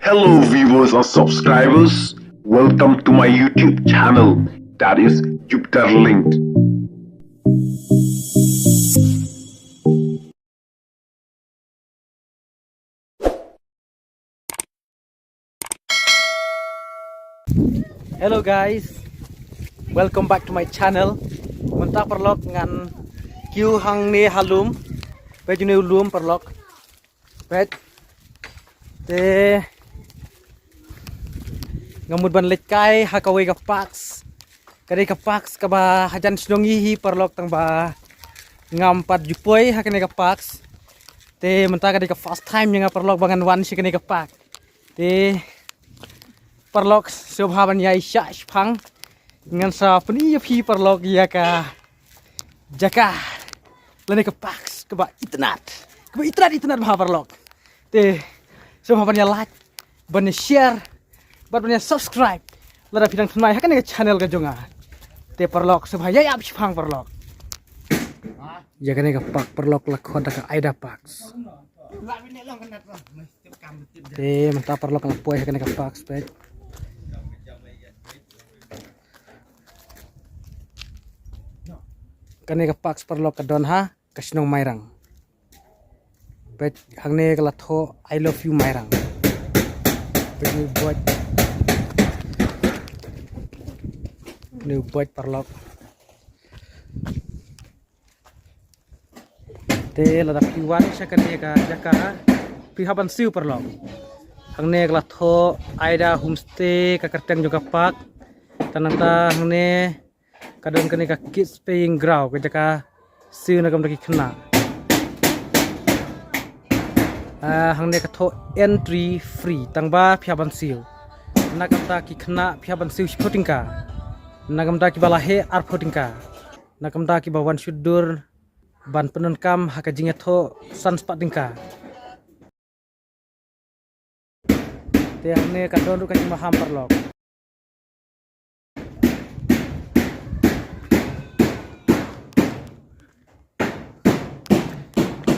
Hello, viewers or subscribers. Welcome to my YouTube channel, that is Jupiter Linked. Hello guys, welcome back to my channel. Mentah perlok ngan kiu hang ne halum, pej ne ulum perlok, pej te ngamud ban lekai hakawe ka paks, kade ka paks kaba hajan snongi hi perlok tang ba ngampat jupoi hakane ka paks, te mentah kade ka first time yang perlok bangan wan si kane ka pak, te perlok subhaban yai syash phang ngan sa peni phi perlok ya ka jaka lene ka paks ka ba itnat bha perlok te subhaban ya like ban share ban subscribe lada pidang thnai hakan ka channel ka jonga te perlok subha yai ap phang perlok ya kane ka pak perlok lakhon ka aida paks te manta perlok la poi hakan ka paks pe kane ka paks perlok ka don ha kasnong mairang bet hangne ka latho I love you mairang bet ni buat perlok te lada piwan sa kane ka jaka pihaban siu perlok hangne ka latho aida homestay ka kerteng juga pak tananta hangne kadang kene ka kids paying ground ka jaka siu na kam daki khna hangne ka tho entry free tangba phiaban siu na kam ta ki khna phiaban siu spotingka na kam ta ki bala he ar photingka na kam ta ki bawan syudur ban penun kam haka jinga tho san spatingka te hangne ka don ru ka maham perlok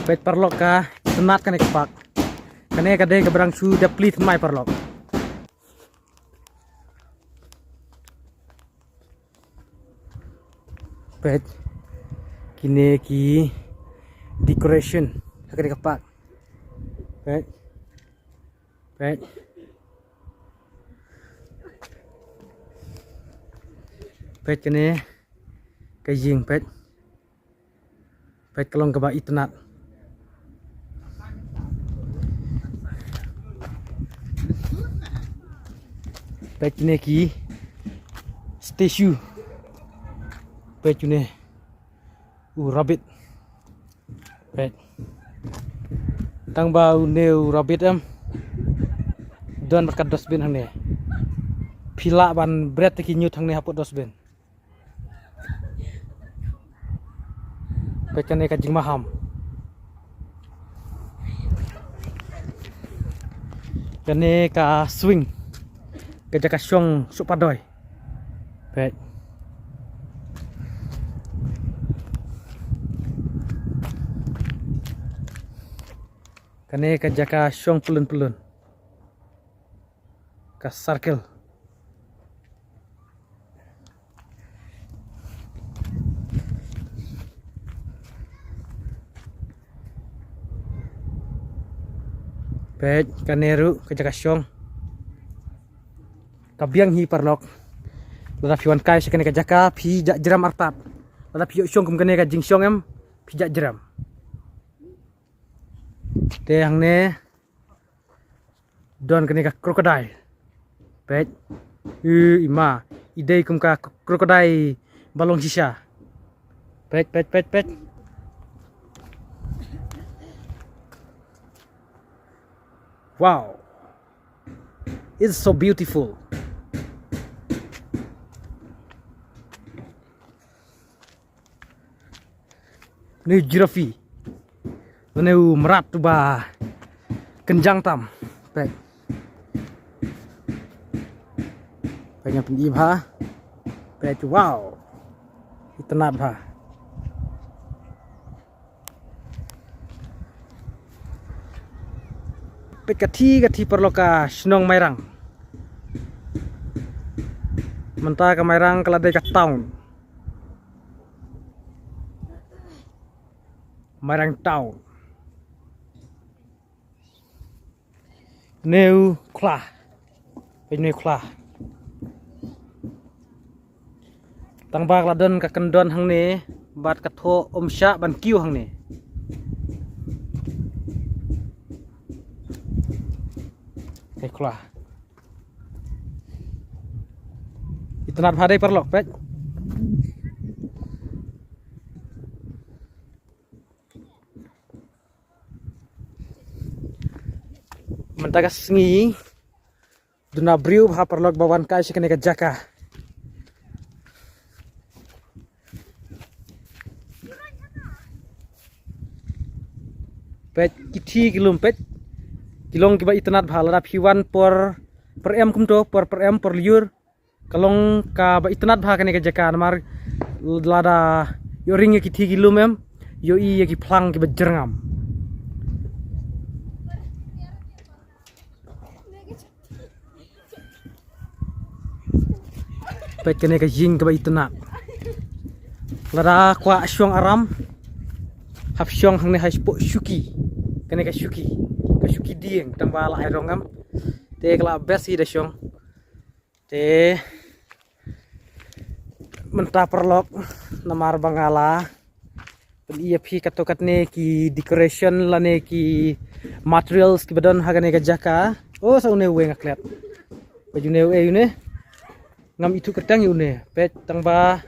bet perlok ka senat kane kepak kane kade ke berang su da plit mai perlok bet kine ki decoration kade kepak bet bet bet kene ke jing bet bet kelong ke ba itnat bet ne ki statue bet ne rabbit bet tang bau ne rabbit am don berkat dosbin hang ne pila ban bread ki nyut hang ne haput dosbin bet ne ka jing maham kane ka swing kerja kasyong supadoy bet kane kerja kasyong pulun ka circle bet kaneru kerja kasyong kabiang hi perlok lada piwan kai sekene ka jaka phi jak jeram artap lada phi syong kum kene ka jing syong em phi jak jeram te hang ne don kene ka crocodile pet ima idei kum ka crocodile balong sisa pet wow, it's so beautiful. Ini giraffe, ini merat tu bah kenjang tam, pek, pengen pendim ha, pek wow, itu nat ha. pet kati perlok ka snong mairang. Mentah ka mairang keladai ka town. Mairang town. Neu klah. Neu klah. Tang bak ladon ka kendon hang ni bat ka tho sya ban kiu hang ni. Klah. Itanat bhadai perlok pet. Mentagas ngi duna briu bha perlok bawan kai sikane ka jaka. Pet kiti kilom pet kilong kiba itanat bhala da piwan por em kumto por em por liur kalong ka ba itanat bha kane ka jaka mar lada yo ring kiti kilom em yo i ki plang kiba jerngam. Pet kane ka jing kiba itanat lada kwa syong aram hap syong hang ne hai spo syuki kane ka syuki dieng tambah la airongam te kala besi da syong te mentah perlok namar bangala iya phi katokat ne ki decoration lane ki materials ki badon hagane ka jaka oh saune we ngaklet baju ne we une ngam itu ketang une pet tangba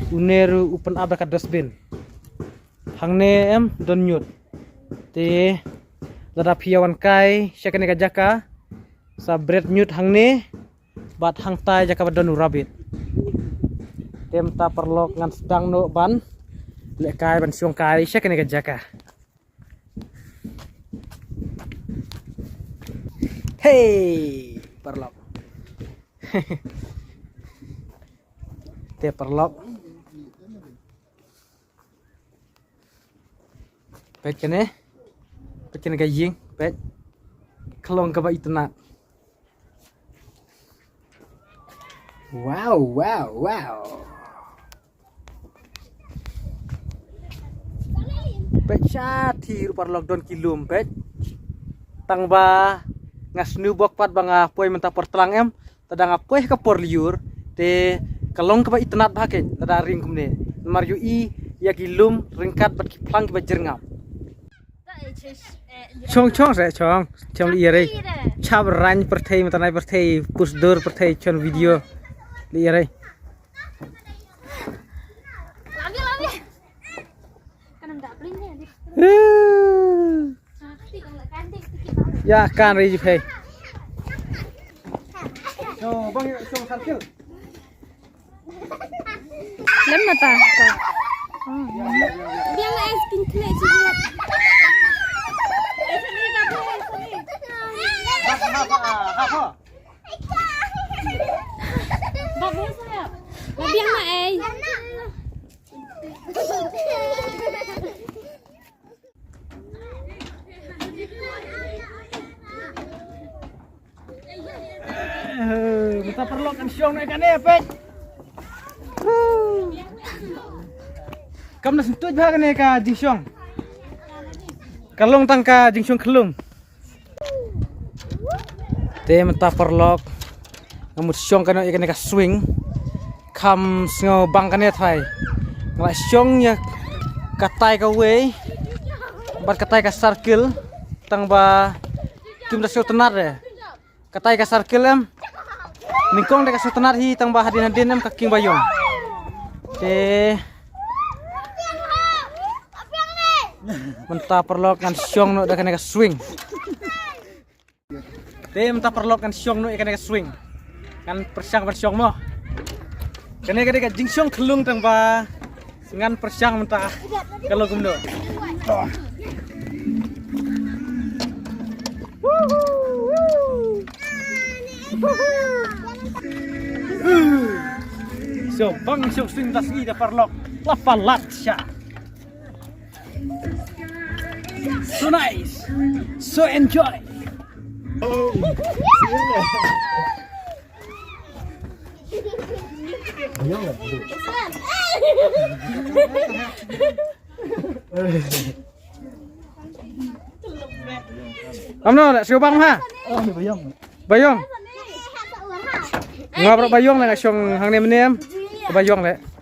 uneru open up ka dustbin hangne em don nyut te lada piawan kai syakane ka jaka sa bread nyut hangne bat hang tai jaka badon urabit tem ta perlok ngan sedang no ban le kai ban syong kai syakane ka jaka hey perlok te perlok pet kene ka ying pet kalong ka ba itna wow pet chati rupar lockdown kilum pet tang ba ngas nu bok pat banga poi menta pertelang em tadang apoi ka por liur te kalong ka ba itna ba ke tada ring kumne mar yu i ya kilum ringkat bat ki plang ki ba jerngam chong li re chab rang perthei matanai perthei pusdur perthei chon video li re labi kanam dak plin ne ya kan re jiphe so bang song sarkil lem mata ka biang es kin kle jiat ha babu saya biang ma ai kita perlukan syong naik kan pet kamu sentuh bah kan ka jingsyong kalong tangka jingsyong kelung te menta perlok ngamut syong kan ikan ka swing kam sngo bang kan thai ngla syong ya katai ka we bat katai ka circle tang ba tim da syong tenar de katai ka circle em ningkong de ka syong tenar hi tang ba hadin em kaking bayong te menta perlok kan syong no da kan ka swing te menta perlok kan syong no ikan ka swing kan persyang syong mo kene ka jingsyong kelung tang ba ngan persyang menta kalau gumdo so bang syong swing das i da perlok lapalat sya so nice so enjoy Amno nak siu bang ha? Oh, bayong. Bayong. Ngobrol bayong lah syong hang nem nem. Bayong le.